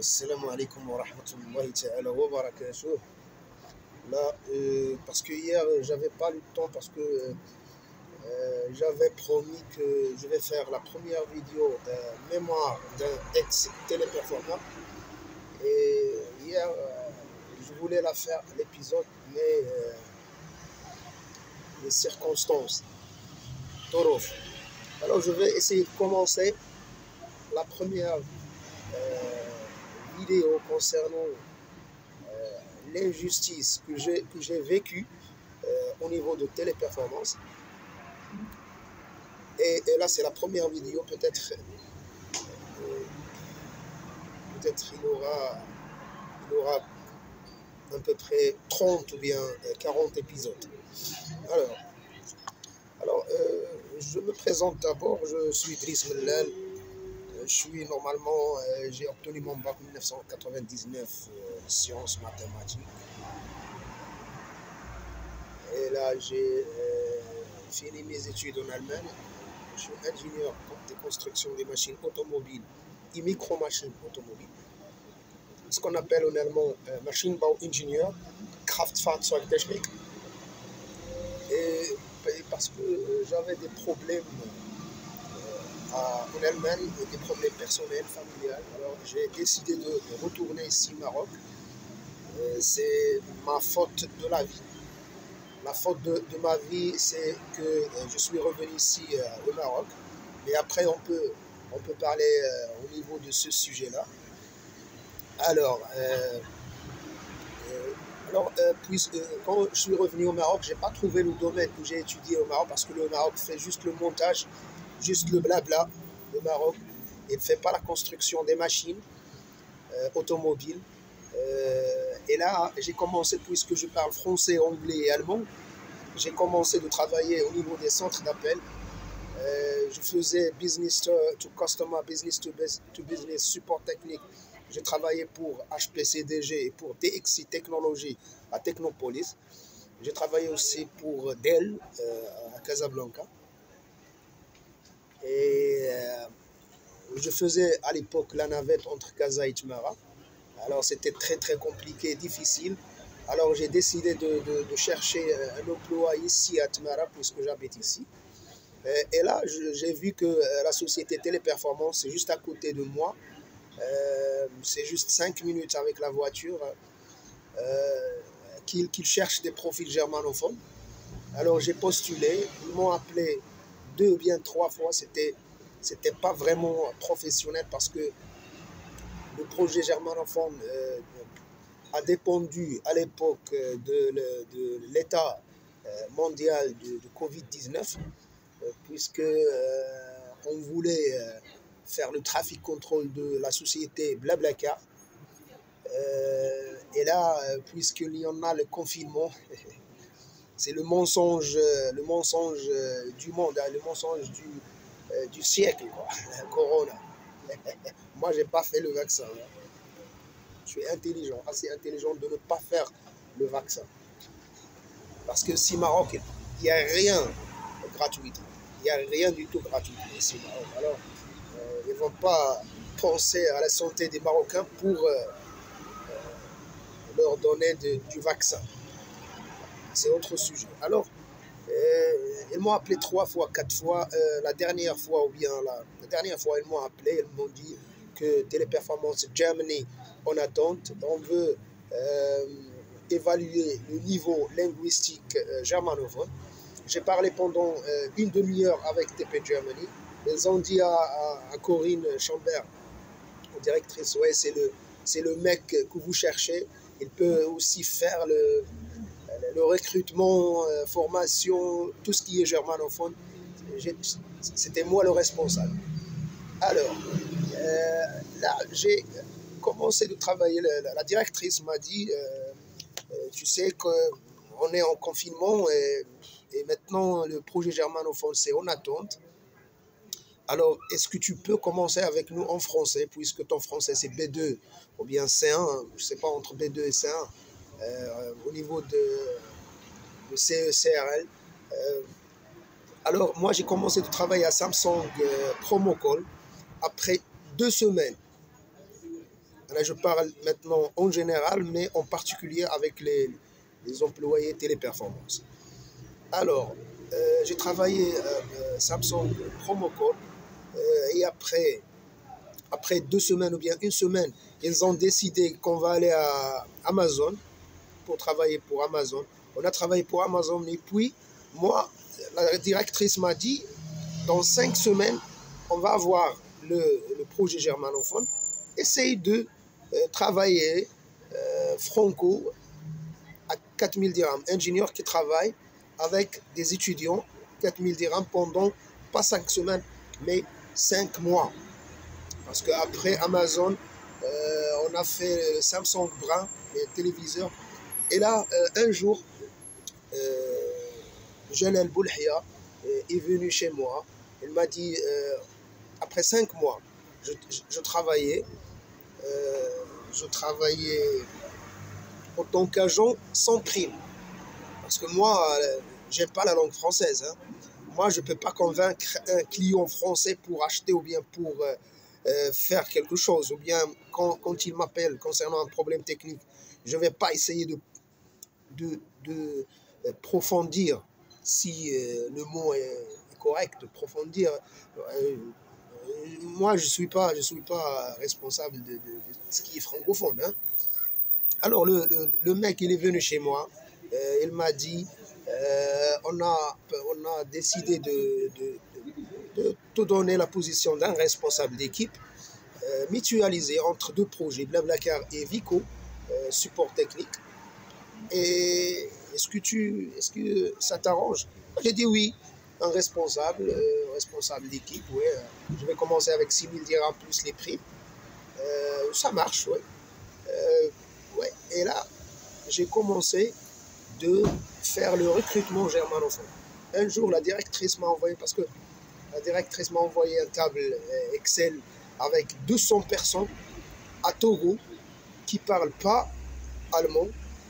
Salam alaikum wa rahmatullahi ta'ala wa barakatuh. Là, parce que hier, j'avais pas eu le temps parce que j'avais promis que je vais faire la première vidéo de mémoire d'un ex-téléperformant. Et hier, je voulais la faire l'épisode, mais les circonstances. Torof. Alors, je vais essayer de commencer la première vidéo concernant l'injustice que j'ai vécue au niveau de Téléperformance. Et là, c'est la première vidéo. Peut-être il aura à peu près 30 ou bien 40 épisodes. Alors je me présente d'abord. Je suis Driss Mellal. Je suis normalement, j'ai obtenu mon bac en 1999 sciences mathématiques. Et là, j'ai fini mes études en Allemagne. Je suis ingénieur de construction des machines automobiles et micro-machines automobiles. Ce qu'on appelle en allemand Maschinenbau-Ingenieur, Kraftfahrzeugtechnik. Et parce que j'avais des problèmes en Allemagne, des problèmes personnels, familiales, alors j'ai décidé de retourner ici au Maroc. C'est ma faute de la vie. La faute de ma vie, c'est que je suis revenu ici au Maroc. Mais après, on peut parler au niveau de ce sujet-là. Alors, quand je suis revenu au Maroc, je n'ai pas trouvé le domaine que j'ai étudié au Maroc, parce que le Maroc fait juste le montage, juste le blabla. Le Maroc, il ne fait pas la construction des machines automobiles. Et là, j'ai commencé, puisque je parle français, anglais et allemand, j'ai commencé de travailler au niveau des centres d'appel. Je faisais business to customer, business to business, support technique. J'ai travaillé pour HPCDG et pour DXI Technologies à Technopolis. J'ai travaillé aussi pour Dell à Casablanca. Et je faisais à l'époque la navette entre Casa et Tmara. Alors c'était très compliqué, difficile. Alors j'ai décidé de chercher un emploi ici à Tmara, puisque j'habite ici. Et là, j'ai vu que la société Téléperformance, c'est juste à côté de moi. C'est juste 5 minutes avec la voiture. Qu'ils cherchent des profils germanophones. Alors j'ai postulé. Ils m'ont appelé 2 ou bien 3 fois. C'était pas vraiment professionnel, parce que le projet germanophone a dépendu à l'époque de l'état mondial de Covid-19, puisque on voulait faire le trafic contrôle de la société Blablacar. Et là, puisqu'il y en a le confinement, c'est le mensonge du monde, le mensonge du siècle, quoi. Corona. Moi, j'ai pas fait le vaccin. Je suis intelligent, assez intelligent de ne pas faire le vaccin. Parce que si Maroc, il n'y a rien gratuit. Il n'y a rien du tout gratuit ici au Maroc. Alors, ils ne vont pas penser à la santé des Marocains pour leur donner du vaccin. C'est autre sujet. Alors, ils m'ont appelé 3 fois, 4 fois. La dernière fois, ils m'ont appelé, ils m'ont dit que Téléperformance Germany en attente. On veut évaluer le niveau linguistique germanophone. J'ai parlé pendant une demi-heure avec TP Germany. Ils ont dit à Corinne Chambert, directrice, ouais, c'est le mec que vous cherchez. Il peut aussi faire le recrutement, formation, tout ce qui est germanophone. C'était moi le responsable. Alors, là, j'ai commencé de travailler. La directrice m'a dit, tu sais qu'on est en confinement et maintenant le projet germanophone, c'est en attente. Alors, est-ce que tu peux commencer avec nous en français, puisque ton français c'est B2 ou bien C1, je ne sais pas, entre B2 et C1, au niveau de CECRL. Alors, moi, j'ai commencé de travailler à Samsung Promocall après 2 semaines. Là, je parle maintenant en général, mais en particulier avec les employés téléperformance. Alors, j'ai travaillé Samsung Promocall et après 2 semaines ou bien une semaine, ils ont décidé qu'on va aller à Amazon pour travailler pour Amazon. On a travaillé pour Amazon et puis moi, la directrice m'a dit, dans 5 semaines, on va avoir le projet germanophone. Essaye de travailler franco à 4000 dirhams. Ingénieur qui travaille avec des étudiants, 4000 dirhams pendant pas 5 semaines, mais 5 mois. Parce qu'après Amazon, on a fait Samsung Brun, les téléviseurs. Et là, un jour, Jalal Boulhia est venu chez moi. Il m'a dit, après 5 mois, je travaillais en tant qu'agent sans prime. Parce que moi, j'aime pas la langue française. Hein. Moi, je ne peux pas convaincre un client français pour acheter ou bien pour faire quelque chose. Ou bien quand il m'appelle concernant un problème technique, je ne vais pas essayer de profondir, si le mot est correct, de profondir. Moi, je suis pas responsable de ce qui est francophone. Hein. Alors, le mec, il est venu chez moi. Il m'a dit, on a décidé de te donner la position d'un responsable d'équipe, mutualisé entre 2 projets, Blablacar et Vico, support technique. Et est-ce que ça t'arrange? J'ai dit oui, un responsable d'équipe, ouais. Je vais commencer avec 6000 dirhams plus les primes. Ça marche, ouais. Ouais. Et là, j'ai commencé de faire le recrutement germanophone. Un jour, la directrice m'a envoyé, parce que la directrice m'a envoyé un table Excel avec 200 personnes à Togo qui ne parlent pas allemand.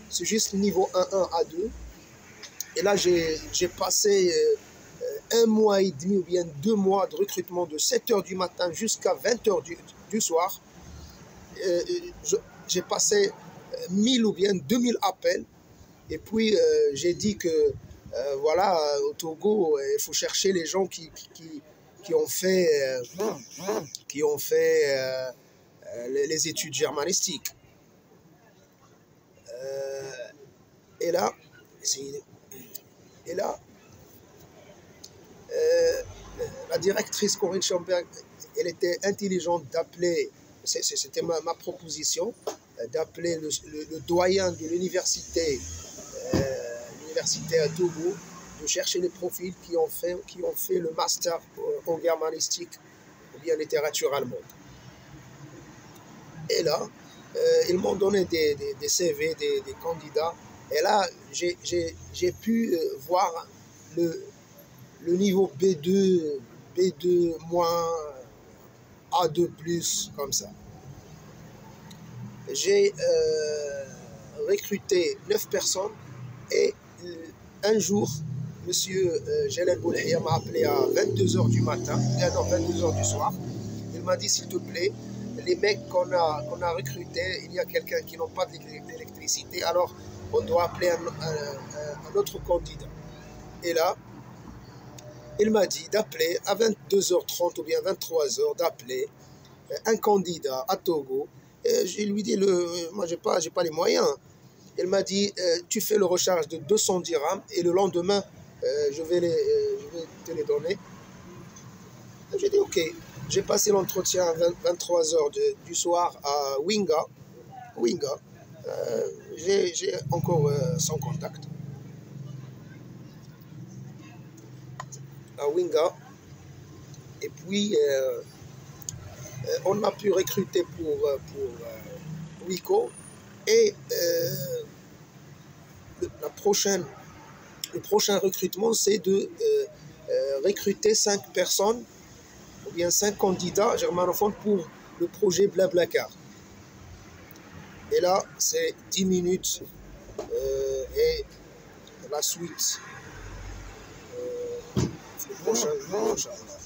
C'est juste niveau 1-1 à 2. Et là, j'ai passé 1 mois et demi ou bien 2 mois de recrutement de 7h du matin jusqu'à 20h du soir. J'ai passé 1000 ou bien 2000 appels. Et puis, j'ai dit que, voilà, au Togo, il faut chercher les gens qui ont fait, les études germanistiques. Et là, la directrice Corinne Schomberg, elle était intelligente d'appeler, c'était ma proposition, d'appeler le doyen de l'université à Togo, de chercher les profils qui ont fait le master en germanistique ou bien littérature allemande. Et là, ils m'ont donné des CV, des candidats. Et là, j'ai pu voir le niveau B2, B2-, A2+, comme ça. J'ai recruté 9 personnes et un jour, monsieur Jalal Boulhia m'a appelé à 22h du matin, non, 22h du soir. Il m'a dit, s'il te plaît, les mecs qu'on a recrutés, il y a quelqu'un qui n'a pas d'électricité, alors on doit appeler un autre candidat. Et là, il m'a dit d'appeler à 22h30 ou bien 23h, d'appeler un candidat à Togo. Et je lui dis, moi, j'ai pas les moyens. Il m'a dit, tu fais le recharge de 200 dirhams et le lendemain, je vais te les donner. J'ai dit, ok. J'ai passé l'entretien à 23h du soir à Winga. J'ai encore son contact. À Winga. Et puis, on a pu recruter pour Wico. Et le prochain recrutement, c'est de recruter 5 personnes ou bien 5 candidats germanophones pour le projet Blablacar. Et là, c'est 10 minutes et la suite. Le prochain jour, Inch'Allah.